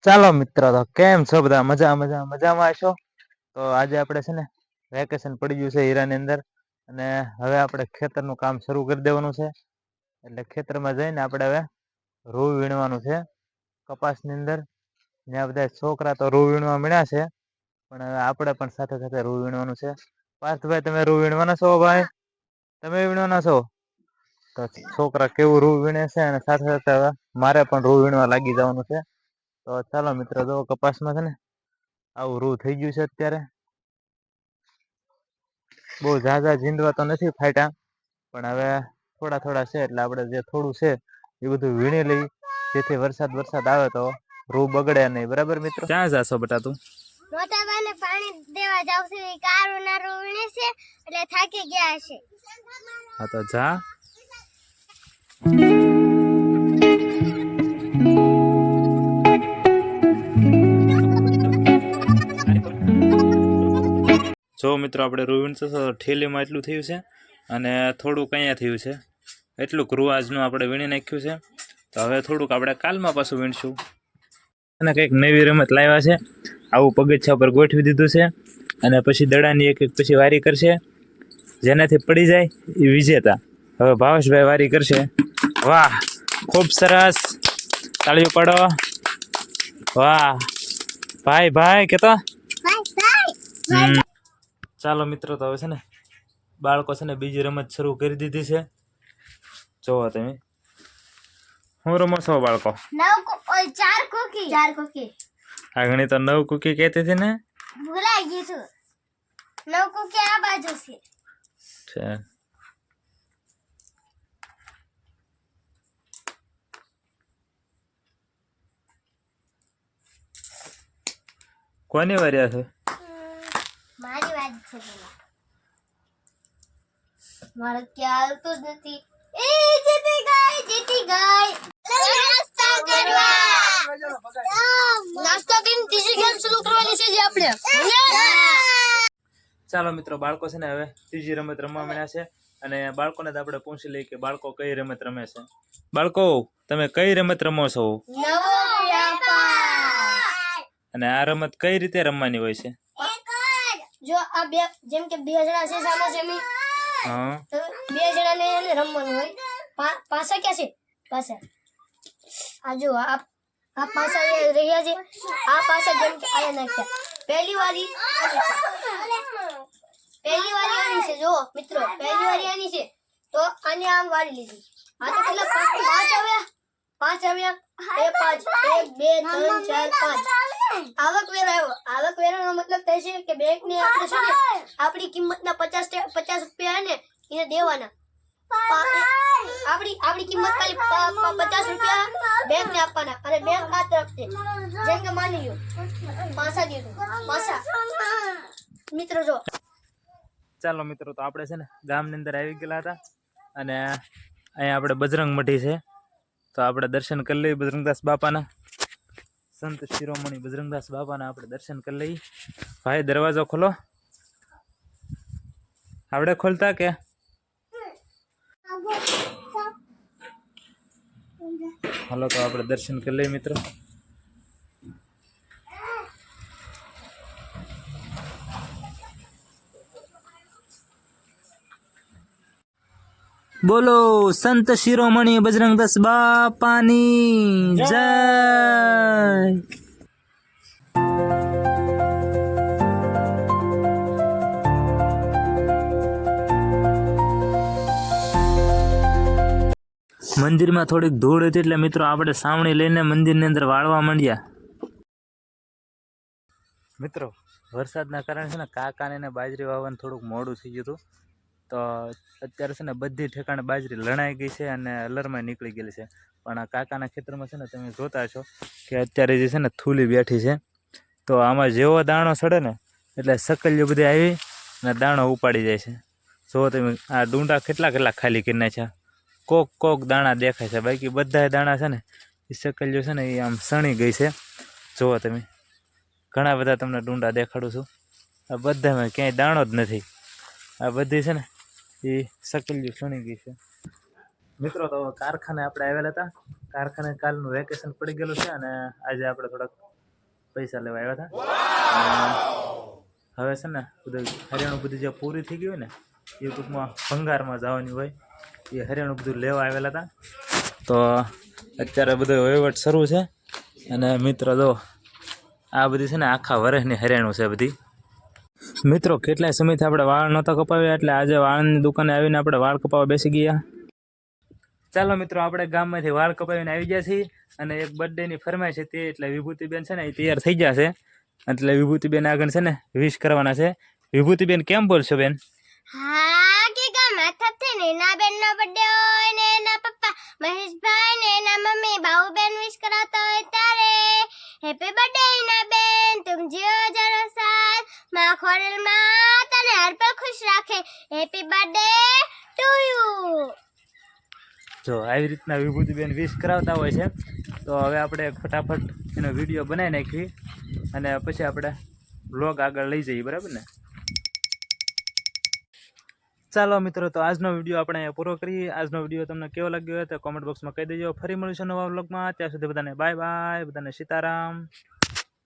ચાલો મિત્ર, તો કેમ છો બધા? મજામાં હશો? તો આજે આપણે છે ને વેકેશન પડી ગયું છે હીરાની અંદર, અને હવે આપણે ખેતરનું કામ શરૂ કરી દેવાનું છે. એટલે ખેતરમાં જઈને આપણે હવે રૂ વીણવાનું છે કપાસની અંદર. ત્યાં બધા છોકરા તો રૂ વીણવા મળ્યા છે, પણ હવે આપણે પણ સાથે સાથે રૂ વીણવાનું છે. પાર્થભાઈ, તમે રૂ વીણવાના છો? ભાઈ, તમે વીણવાના છો? તો છોકરા કેવું રૂ વીણે છે, અને સાથે સાથે હવે મારે પણ રૂ વીણવા લાગી જવાનું છે. તો ચાલો મિત્રો, જો કપાસમાં છે ને આવું રૂ થઈ ગયું છે. અત્યારે બહુ ઝાઝા ઝીંડવા તો નથી ફાટ્યા, પણ હવે થોડા થોડા છે. એટલે આપણે જે થોડું છે એ બધું વીણી લઈ, જેથી વરસાદ આવે તો રૂ બગડે નહીં. બરાબર મિત્રો? ક્યાં જાશો બેટા તું? મોટા ભાઈને પાણી દેવા જાવ છે. કારું ના રૂ વીણે છે એટલે થાકી ગયા છે. હા તો જા. જો મિત્રો, આપણે રૂ વીણશું તો ઠેલીમાં એટલું થયું છે, અને થોડુંક અહીંયા થયું છે. એટલું રૂ આજનું આપણે વીણી નાખ્યું છે. તો હવે થોડુંક આપણે કાલમાં પાછું વીણશું. અને કંઈક નવી રમત લાવ્યા છે. આવું પગથિયા પર ગોઠવી દીધું છે, અને પછી દડાની એક પછી વારી કરશે. જેનાથી પડી જાય એ વિજેતા. હવે ભાવેશભાઈ વારી કરશે. વાહ, ખૂબ સરસ, તાળીઓ પાડો. વાહ ભાઈ કેતો. ચાલો મિત્રો, તો હવે છે ને બાળકો છે ને બીજી રમત શરૂ કરી દીધી છે. જોવો તમે, હું રમો છો બાળકો? ચાર કુકી. આગણી તો 9 કુકી કહેતી હતી ને. ભૂલાઈ ગયું છું. 9 કુકી આ બાજુ છે. કોની વાર્યા છે? મારી વાત છે. પેલા મારે ખ્યાલ તો જ નથી. એ જીતી ગઈ. નાસ્તા કરીને ત્રીજી ગેમ શરૂ કરવાની છે જે આપણે. ચાલો મિત્રો, બાળકો છે ને હવે ત્રીજી રમત રમવા મળ્યા છે, અને બાળકોને તો આપણે પૂછી લઈએ કે બાળકો કઈ રમત રમે છે. બાળકો, તમે કઈ રમત રમો છો? અને આ રમત કઈ રીતે રમવાની હોય છે? જો આ બે, જેમ કે બે જણા છે સામે સામે, હા, તો બે જણાને રમવાનું હોય. પાસા ક્યાં છે? પાસા આ જો, આ પાસા રહ્યા છે. આ પાસા જેમ કે આયા નાખ્યા. પહેલી વારી આની છે. જો મિત્રો, પહેલી વારી આની છે, તો આને આમ વારી લીધી. આ તો કેટલા પાંચ આવ્યા. એ 5, 1 2 3 4 5. આવકવેરાનો મતલબ થાય છે કે બેંક ને આપણે છે ને આપણી કિંમતના 50 રૂપિયા ને એને દેવાના. આપણી કિંમત ખાલી 50 રૂપિયા બેંક ને આપવાના, અને બેંક આ તરફથી. જેમ કે માની લો પાસા દીધું. મિત્રો જો, ચાલો મિત્રો, તો આપણે છે ને ગામની અંદર આવી ગયેલા હતા, અને અહીંયા આપણે બજરંગ મઢી છે. તો આપણે દર્શન કરી લઈએ બજરંગદાસ બાપાના. સંત શિરોમણી બજરંગદાસ બાપાના આપણે દર્શન કરી લઈએ. ભાઈ, દરવાજો ખોલો. આવડે ખોલતા કે? હાલો, તો આપણે દર્શન કરી લઈએ મિત્રો. બોલો સંત શિરોમણી બજરંગદાસ બાપાની જય. મંદિરમાં થોડીક ધૂળ હતી, એટલે મિત્રો આપણે સાવણી લઈને મંદિરની અંદર વાળવા માંડ્યા. મિત્રો, વરસાદના કારણે છે ને કાકાને બાજરી વાવવાનું થોડુંક મોડું થઈ ગયું હતું. તો અત્યારે છે ને બધી ઠેકાણે બાજરી લણાઈ ગઈ છે, અને અલરમાં નીકળી ગયેલી છે. પણ આ કાકાના ખેતરમાં છે ને તમે જોતા છો કે અત્યારે જે છે ને થૂલી બેઠી છે. તો આમાં જેવો દાણો સડે ને એટલે સકલીઓ બધી આવી અને દાણો ઉપાડી જાય છે. જો તમે આ ડુંડા કેટલા ખાલી કરી નાખ્યા. કોક દાણા દેખાય છે, બાકી બધા દાણા છે ને એ સકલીઓ છે ને એ આમ સણી ગઈ છે. જુઓ તમે, ઘણા બધા તમને ડુંડા દેખાડું છું. આ બધામાં ક્યાંય દાણો જ નથી. આ બધી છે ને એ સકલીઓ સણી ગઈ છે. મિત્રો, તો કારખાને આપણે આવેલા હતા. કારખાને કાલનું વેકેશન પડી ગયેલું છે, અને આજે આપણે થોડાક પૈસા લેવા આવ્યા હતા. હવે છે ને બધું હરિયાણું બધું જે પૂરી થઈ ગયું હોય ને એ ટૂંકમાં ભંગારમાં જવાની હોય એ હરિયાણું બધું લેવા આવેલા હતા. તો અત્યારે બધો વહીવટ શરૂ છે. અને મિત્રો જો આ બધી છે ને આખા વર્ષની હરિયાણું છે બધી. મિત્રો કેટલાય સમયથી આપણે વાળ નહોતા કપાવ્યા એટલે આજે વાળની દુકાને આવીને આપણે વાળ કપાવવા બેસી ગયા. ચાલો મિત્રો આપણે ગામમાંથી વાળ કપાવીને આવી ગયા છીએ અને એક બર્થડેની ફરમાઈશ હતી એટલે વિભૂતિબેન છે ને એ તૈયાર થઈ ગયા છે. એટલે વિભૂતિબેન આગળ છે ને વિશ કરવાના છે. વિભૂતિબેન કેમ બોલશો બેન? હા કે ગામમાં થપથી ને એના બેનનો બર્થડે હોય ને એના પપ્પા મહેશભાઈ ને એના મમ્મી બાહુબેન વિશ કરાવતા હોય ત્યારે હેપી બર્થડે એના બેન, તુમ જીઓ જરો સાલ, માં ખોડલ માં તને હર પલ ખુશ રાખે, હેપી બર્થડે ટુ યુ. જો આવી રીતના વિભૂતિબેન વિશ કરાવતા હોય છે. તો હવે આપણે ફટાફટ એનો વિડીયો બનાવી નાખી અને પછી આપણે બ્લોગ આગળ લઈ જઈએ, બરાબર ને? ચાલો મિત્રો, તો આજનો વિડીયો આપણે અહીંયા પૂરો કરીએ. આજનો વિડીયો તમને કેવો લાગ્યો હોય તો કોમેન્ટ બોક્સમાં કહી દેજો. ફરી મળીશું નવા વ્લોગમાં. ત્યાં સુધી બધાને બાય બાય, બધાને સીતારામ.